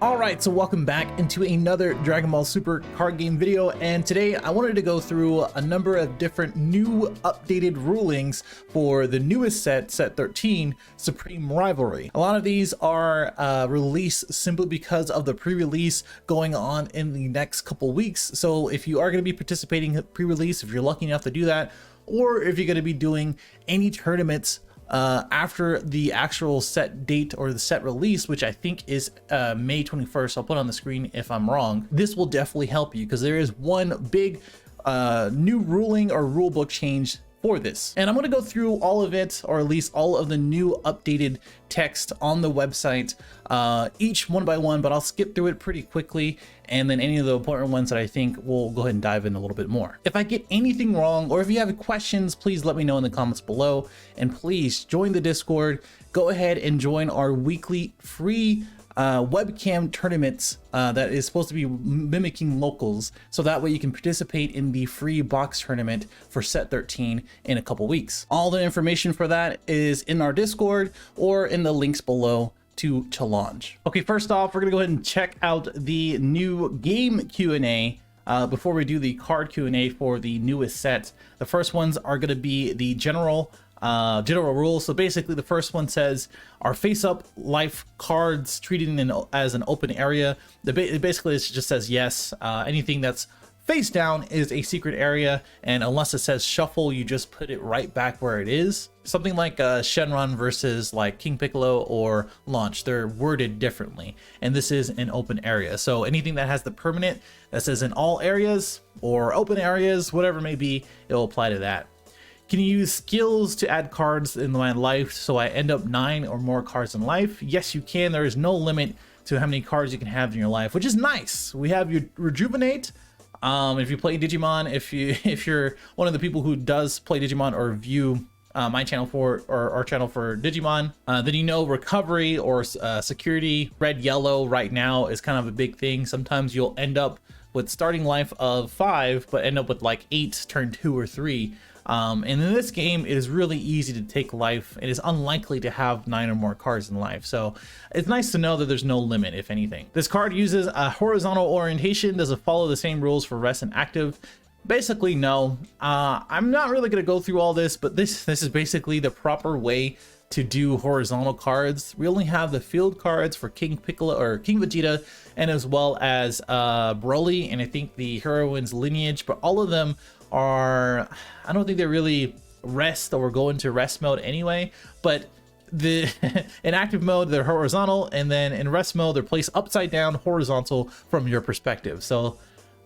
Alright, so welcome back into another Dragon Ball Super card game video, and today I wanted to go through a number of different new updated rulings for the newest set 13, Supreme Rivalry. A lot of these are released simply because of the pre-release going on in the next couple weeks, so if you are going to be participating pre-release, if you're lucky enough to do that, or if you're going to be doing any tournaments after the actual set date or the set release, which I think is May 21st. I'll put on the screen if I'm wrong. This will definitely help you because there is one big new ruling or rulebook change for this, and I'm going to go through all of it, or at least all of the new updated text on the website, each one by one, but I'll skip through it pretty quickly, and then any of the important ones that I think we'll go ahead and dive in a little bit more. If I get anything wrong, or if you have questions, please let me know in the comments below, and please join the Discord. Go ahead and join our weekly free webcam tournaments that is supposed to be mimicking locals, so that way you can participate in the free box tournament for set 13 in a couple weeks. All the information for that is in our Discord or in the links below to launch. Okay, first off, we're gonna go ahead and check out the new game Q&A before we do the card Q&A for the newest set. The first ones are going to be the general rules. So basically the first one says, are face-up life cards treated as an open area? Basically it just says yes. Anything that's face down is a secret area, and unless it says shuffle, you just put it right back where it is. Something like Shenron versus like King Piccolo or Launch, they're worded differently, and this is an open area. So anything that has the permanent that says in all areas or open areas, whatever it may be, it will apply to that. Can you use skills to add cards in my life so I end up 9 or more cards in life? Yes, you can. There is no limit to how many cards you can have in your life, which is nice. We have your Rejuvenate. If you play Digimon, if you're one of the people who does play Digimon or view my channel for or our channel for Digimon, then you know Recovery or Security, red, yellow right now is kind of a big thing. Sometimes you'll end up with starting life of 5, but end up with like 8 turn 2 or 3. And in this game, it is really easy to take life. It is unlikely to have 9 or more cards in life. So it's nice to know that there's no limit, if anything. This card uses a horizontal orientation. Does it follow the same rules for rest and active? Basically, no. I'm not really going to go through all this, but this is basically the proper way to do horizontal cards. We only have the field cards for King Piccolo or King Vegeta, and as well as Broly, and I think the heroine's lineage, but all of them are, I don't think they really rest or go into rest mode anyway, but in active mode they're horizontal, and then in rest mode they're placed upside down horizontal from your perspective. So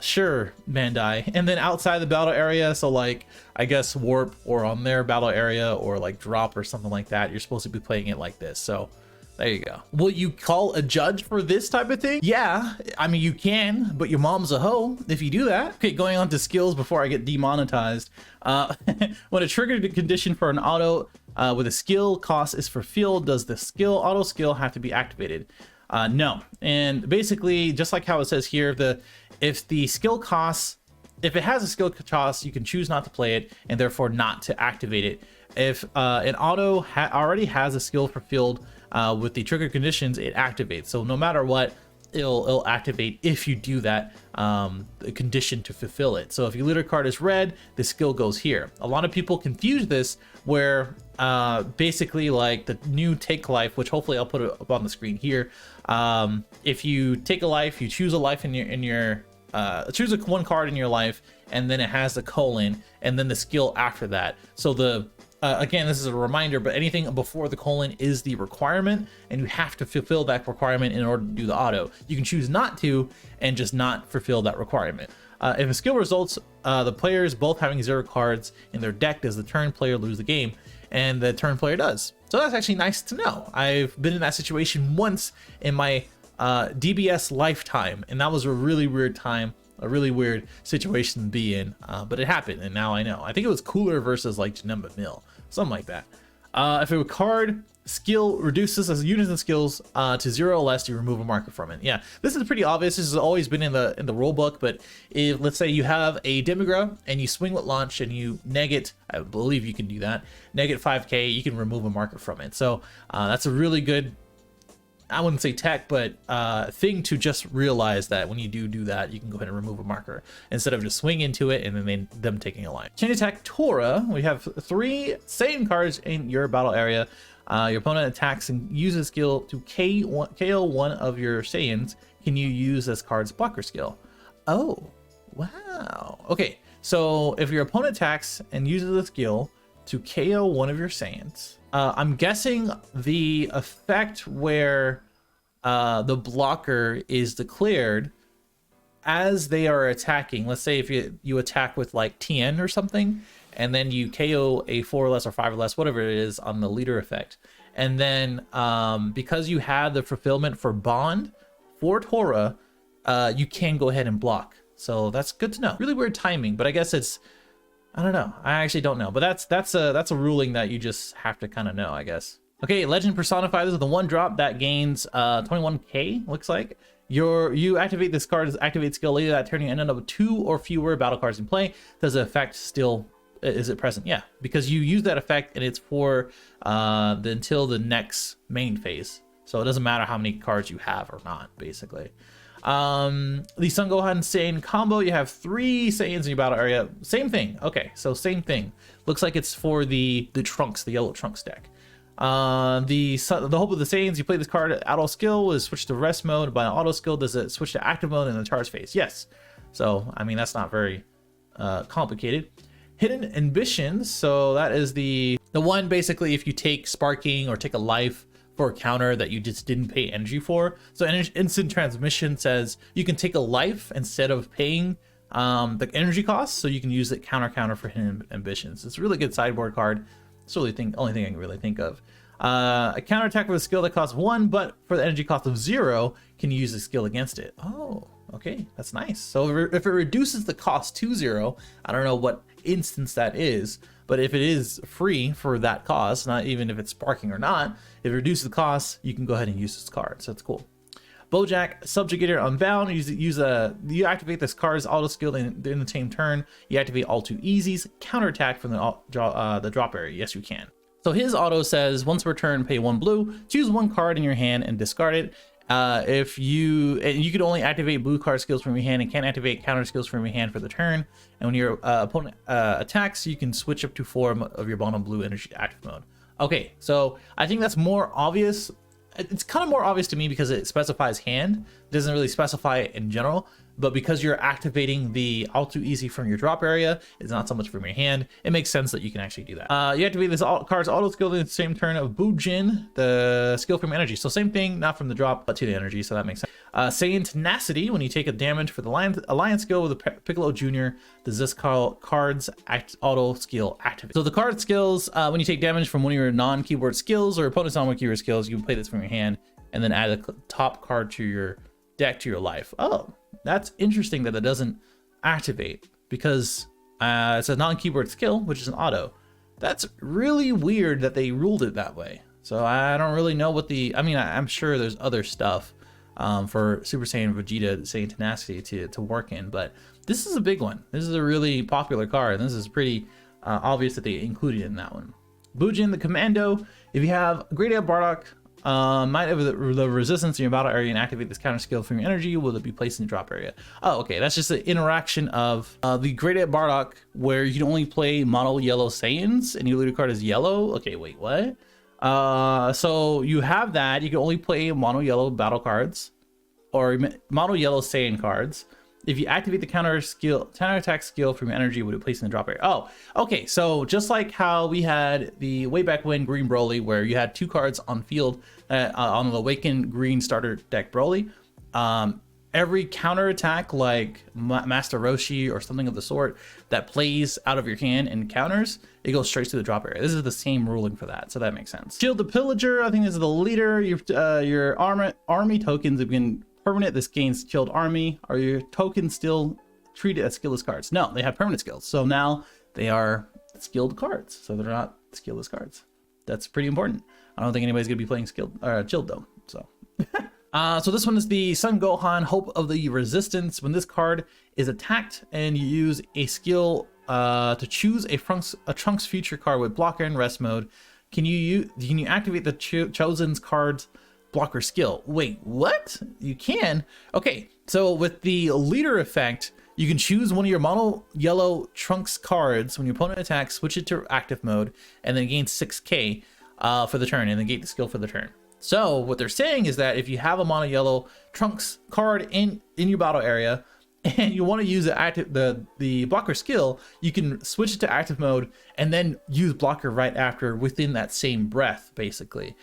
sure, Bandai. And then outside the battle area, so like I guess warp or on their battle area or like drop or something like that, you're supposed to be playing it like this. So there you go. Will you call a judge for this type of thing? Yeah, I mean, you can, but your mom's a hoe if you do that. Okay, going on to skills before I get demonetized. When a triggered condition for an auto with a skill cost is fulfilled, does the auto skill have to be activated? No. And basically, just like how it says here, if the skill costs, if it has a skill cost, you can choose not to play it and therefore not to activate it. If an auto already has a skill fulfilled with the trigger conditions, it activates. So no matter what, it'll activate if you do that the condition to fulfill it. So if your leader card is red, the skill goes here. A lot of people confuse this where basically like the new take life, which hopefully I'll put it up on the screen here. If you take a life, you choose a life in your choose one card in your life, and then it has the colon and then the skill after that. So again, this is a reminder, but anything before the colon is the requirement, and you have to fulfill that requirement in order to do the auto. You can choose not to and just not fulfill that requirement. If a skill results, the players both having 0 cards in their deck, does the turn player lose the game? And the turn player does. So that's actually nice to know. I've been in that situation once in my DBS lifetime, and that was a really weird time, a really weird situation to be in, but it happened, and now I know. I think it was cooler versus like Janemba Mill, something like that. If a card skill reduces as units and skills to 0 or less, you remove a marker from it. Yeah, this is pretty obvious. This has always been in the rule book, but if let's say you have a Demigra and you swing with launch and you negate, I believe you can do that, negate 5k, you can remove a marker from it. So that's a really good I wouldn't say tech, but thing to just realize that when you do that, you can go ahead and remove a marker instead of just swing into it and then them taking a line. Change attack Tora. We have 3 Saiyan cards in your battle area. Your opponent attacks and uses skill to KO one of your Saiyans. Can you use this card's blocker skill? Oh, wow. Okay, so if your opponent attacks and uses a skill to KO one of your Saiyans, I'm guessing the effect where the blocker is declared as they are attacking. Let's say if you attack with like TN or something, and then you KO a 4 or less or 5 or less, whatever it is, on the leader effect. And then because you had the fulfillment for Bond for Tora, you can go ahead and block. So that's good to know. Really weird timing, but I guess it's, I don't know. I actually don't know, but that's a ruling that you just have to kind of know, I guess. Okay, Legend Personify. This is the 1-drop that gains 21k, looks like. You activate this card's activate skill later that turn, you end up with 2 or fewer battle cards in play. Does the effect still, is it present? Yeah, because you use that effect and it's for until the next main phase. So it doesn't matter how many cards you have or not, basically. The Son Gohan Saiyan combo, you have 3 Saiyans in your battle area. Same thing. Okay, so same thing. Looks like it's for the Trunks, the yellow Trunks deck. The Hope of the Saiyans, you play this card, auto skill is switched to rest mode. By an auto skill, does it switch to active mode in the charge phase? Yes. So I mean, that's not very complicated. Hidden Ambitions, so that is the one basically if you take sparking or take a life for a counter that you just didn't pay energy for. So instant transmission says you can take a life instead of paying the energy costs, so you can use it counter for Hidden Ambitions. It's a really good sideboard card. It's really only thing I can really think of. A counterattack with a skill that costs 1, but for the energy cost of 0, can you use the skill against it? Oh, okay, that's nice. So if it reduces the cost to 0, I don't know what instance that is, but if it is free for that cost, not even if it's sparking or not, if it reduces the cost, you can go ahead and use this card. So it's cool. Bojack Subjugator Unbound. You activate this card's auto skill in the same turn. You activate all 2 easies. Counterattack from the drop area. Yes, you can. So his auto says once per turn, pay 1 blue. Choose 1 card in your hand and discard it. You can only activate blue card skills from your hand and can't activate counter skills from your hand for the turn. And when your opponent attacks, you can switch up to 4 of your bottom blue energy active mode. Okay, so I think that's more obvious. It's kind of more obvious to me because it specifies hand. It doesn't really specify it in general, but because you're activating the all too easy from your drop area, it's not so much from your hand, it makes sense that you can actually do that. You activate this card's auto skill in the same turn of Bujin, the skill from energy. So same thing, not from the drop, but to the energy, so that makes sense. Saiyan Tenacity, when you take a damage for the Alliance skill with a Piccolo Jr., does this card's auto skill activate? So the card skills, when you take damage from one of your non-keyword skills or opponent's non-keyword skills, you can play this from your hand and then add a top card to your deck to your life. Oh, that's interesting that it doesn't activate because it's a non-keyword skill, which is an auto. That's really weird that they ruled it that way. So I don't really know what I mean, I'm sure there's other stuff for Super Saiyan Vegeta Saiyan Tenacity to work in, but this is a big one. This is a really popular card, and this is pretty obvious that they included it in that one. Bujin the Commando. If you have Great Ape Bardock, might have the resistance in your battle area and activate this counter skill from your energy, will it be placed in the drop area? Oh, okay, that's just an interaction of the Great Ape Bardock where you can only play mono yellow Saiyans and your leader card is yellow. Okay, wait, what? So you have that, you can only play mono yellow battle cards or mono yellow Saiyan cards. If you activate the counter attack skill from your energy, would it place in the drop area? Oh, okay. So just like how we had the way back when Green Broly, where you had 2 cards on field on the Awakened Green starter deck Broly, every counter attack like Master Roshi or something of the sort that plays out of your hand and counters, it goes straight to the drop area. This is the same ruling for that, so that makes sense. Shield the Pillager, I think this is the leader. Your army tokens have been permanent. This gains Chilled Army. Are your tokens still treated as skillless cards? No, they have permanent skills. So now they are skilled cards. So they're not skillless cards. That's pretty important. I don't think anybody's going to be playing chilled though. So so this one is the Son Gohan Hope of the Resistance. When this card is attacked and you use a skill to choose a Trunks future card with blocker and rest mode, can you activate the chosen's card's blocker skill. Wait, what? You can? Okay, so with the leader effect, you can choose one of your mono yellow trunks cards. When your opponent attacks, switch it to active mode, and then gain 6k for the turn, and then gain the skill for the turn. So what they're saying is that if you have a mono yellow trunks card in your battle area, and you want to use the blocker skill, you can switch it to active mode and then use blocker right after within that same breath, basically.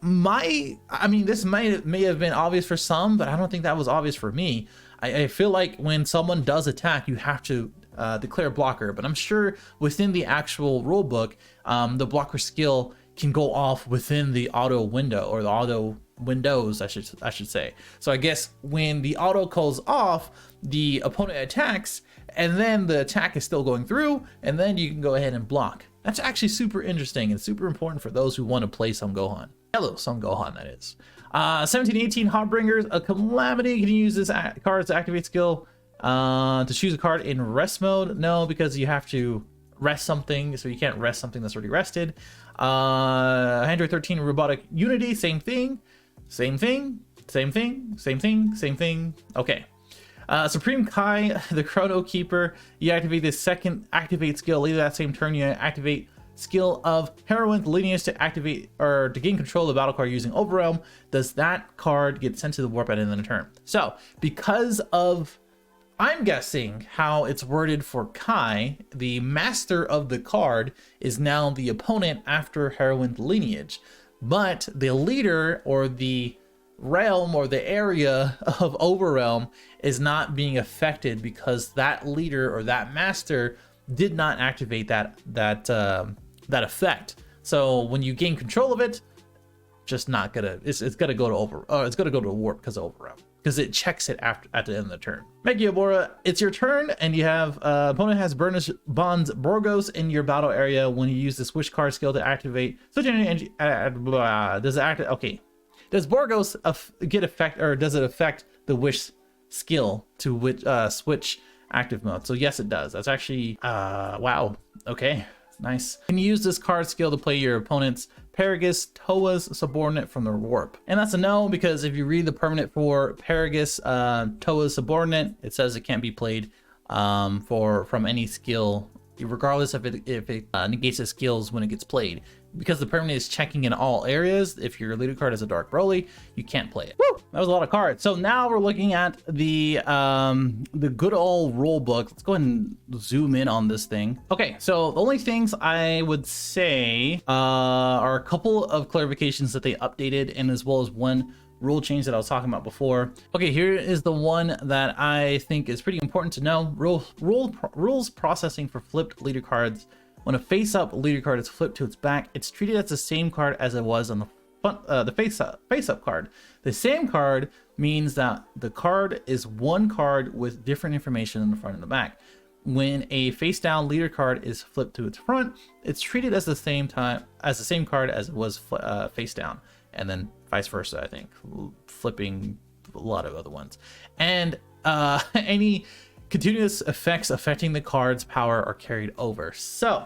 I mean, this may have been obvious for some, but I don't think that was obvious for me. I feel like when someone does attack, you have to declare blocker, but I'm sure within the actual rule book, the blocker skill can go off within the auto window, or the auto windows, I should say. So I guess when the auto calls off, the opponent attacks, and then the attack is still going through, and then you can go ahead and block. That's actually super interesting and super important for those who want to play some Gohan. Hello, Son Gohan, that is. 1718 Heartbringers, a Calamity. You can use this card to activate skill to choose a card in rest mode. No, because you have to rest something, so you can't rest something that's already rested. Android 13 Robotic Unity, same thing. Same thing, same thing, same thing, same thing. Okay. Supreme Kai, the Chrono Keeper. You activate this second activate skill. Later that same turn, you activate skill of Heroine Lineage to activate or to gain control of the battle card using Overwhelm. Does that card get sent to the warp at the end of the turn? So, because of, I'm guessing, how it's worded for Kai, the master of the card is now the opponent after Heroine Lineage. But the leader, or the realm, or the area of Overwhelm is not being affected because that leader or that master did not activate that effect. So when you gain control of it, just not gonna, it's gonna go to it's gonna go to warp because of Overwhelm, because it checks it at the end of the turn. Megiobora, it's your turn, and you have opponent has Burnish Bonds Borgos in your battle area. When you use the switch card skill to activate such an energy, does it act? Okay, does Borgos get effect, or does it affect the wish skill to which switch active mode? So yes, it does. That's actually wow. Okay, nice. You can use this card skill to play your opponent's Paragus Toa's subordinate from the warp. And that's a no, because if you read the permanent for Paragus Toa's subordinate, it says it can't be played from any skill, regardless if it negates its skills when it gets played. Because the permanent is checking in all areas, if your leader card is a Dark Broly, you can't play it. Woo! That was a lot of cards. So now we're looking at the good old rule book. Let's go ahead and zoom in on this thing. Okay, so the only things I would say are a couple of clarifications that they updated, and as well as one rule change that I was talking about before. Okay, here is the one that I think is pretty important to know. Rules processing for flipped leader cards. When a face-up leader card is flipped to its back, it's treated as the same card as it was on the front, the face-up card. The same card means that the card is one card with different information in the front and the back. When a face-down leader card is flipped to its front, it's treated as the same card as it was face-down, and then vice versa. I think flipping a lot of other ones, and any continuous effects affecting the card's power are carried over. So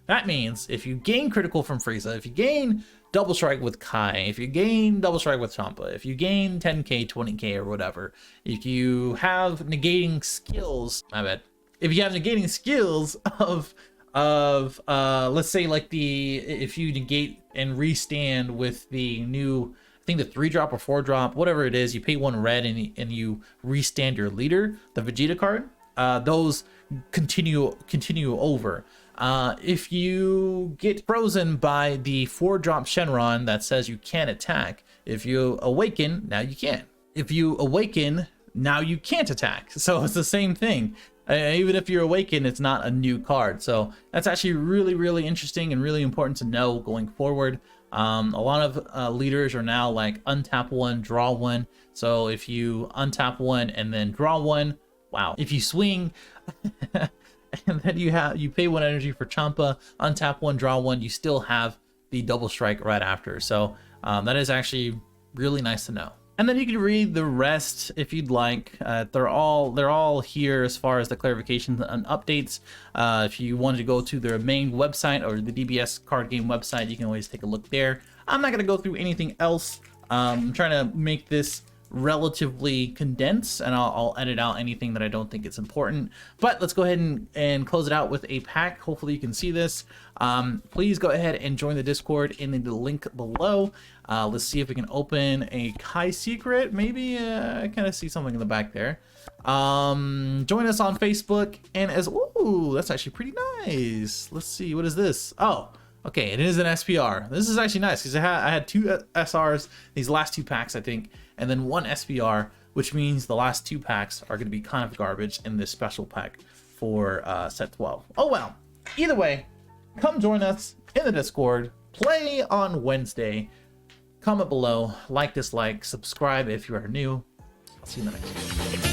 that means if you gain critical from Frieza, if you gain double strike with Kai, if you gain double strike with Champa, if you gain 10k, 20k, or whatever, if you have negating skills, if you have negating skills of let's say like if you negate and restand with the new, I think the 3-drop or 4-drop, whatever it is, you pay 1 red and you restand your leader, the Vegeta card, those continue over. If you get frozen by the 4-drop Shenron that says you can't attack, if you awaken, now you can. If you awaken, now you can't attack. So it's the same thing. Even if you're awakened, it's not a new card. So that's actually really, really interesting and really important to know going forward. A lot of leaders are now like untap 1, draw 1. So if you untap 1 and then draw 1, wow. If you swing and then you pay 1 energy for Champa, untap 1, draw 1, you still have the double strike right after. So that is actually really nice to know. And then you can read the rest if you'd like. They're all here as far as the clarifications and updates. If you wanted to go to their main website or the DBS card game website, you can always take a look there. I'm not going to go through anything else I'm trying to make this relatively condensed, and I'll edit out anything that I don't think it's important. But let's go ahead and close it out with a pack. Hopefully you can see this. Please go ahead and join the Discord in the link below. Let's see if we can open a Kai secret. Maybe I kind of see something in the back there. Join us on Facebook, and ooh, that's actually pretty nice. Let's see, what is this? Oh, okay, it is an SPR. This is actually nice because I had 2 SRs these last 2 packs, I think, and then 1 SPR, which means the last 2 packs are going to be kind of garbage in this special pack for set 12. Oh well, either way, come join us in the Discord, play on Wednesday, comment below, like, dislike, subscribe if you are new. I'll see you in the next one.